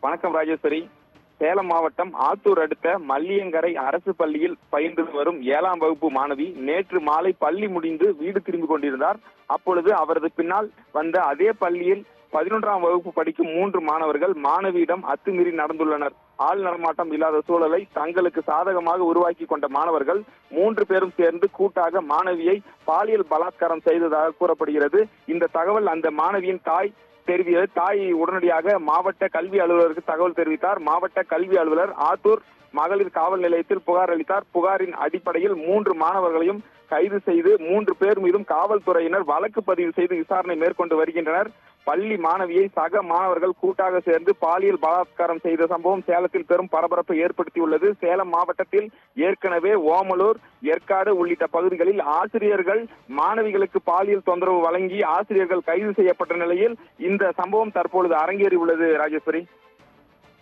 வணக்கம் ராஜேஸ்வரி. சேலம் மாவட்டம் ஆத்தூர் அடுத்த மல்லியங்கரை அரசு பள்ளியில் பயின்று வரும் 7ஆம் வகுப்பு மாணவி நேற்று மாலை பள்ளி முடிந்து வீடு திரும்பி கொண்டிருந்தார். அப்பொழுது அவரது பின்னால் வந்த அதே பள்ளியில் 11ஆம் வகுப்பு படிக்கும் 3 மாணவர்கள் மாணவியிடம் அத்துமீறி நடந்துள்ளனர். ஆள் நடமாட்டம் இல்லாத சூழலை தங்களுக்கு சாதகமாக உருவாக்கி கொண்ட மாணவர்கள் 3 பேரும் சேர்ந்து கூட்டாக மாணவியை பாலியல் பலாத்காரம் செய்ததாக கூறப்படுகிறது. இந்த தகவல் அந்த மாணவியின் தாய் உடனடியாக மாவட்ட கல்வி அலுவலருக்கு தகவல் தெரிவித்தார். மாவட்ட கல்வி அலுவலர் ஆத்தூர் மகளிர் காவல் நிலையத்தில் புகார் அளித்தார். புகாரின் அடிப்படையில் 3 மாணவர்களையும் கைது செய்து 3 பேர் மீதும் காவல்துறையினர் வழக்கு பதிவு செய்து விசாரணை மேற்கொண்டு வருகின்றனர். பள்ளி மாணவியை சக மாணவர்கள் கூட்டாக சேர்ந்து பாலியல் பலாத்காரம் செய்த சம்பவம் சேலத்தில் பெரும் பரபரப்பை ஏற்படுத்தியுள்ளது. சேலம் மாவட்டத்தில் ஏற்கனவே ஓமலூர், ஏற்காடு உள்ளிட்ட பகுதிகளில் ஆசிரியர்கள் மாணவிகளுக்கு பாலியல் தொந்தரவு வழங்கி ஆசிரியர்கள் கைது செய்யப்பட்ட நிலையில் இந்த சம்பவம் தற்பொழுது அரங்கேறி உள்ளது. ராஜேஸ்வரி.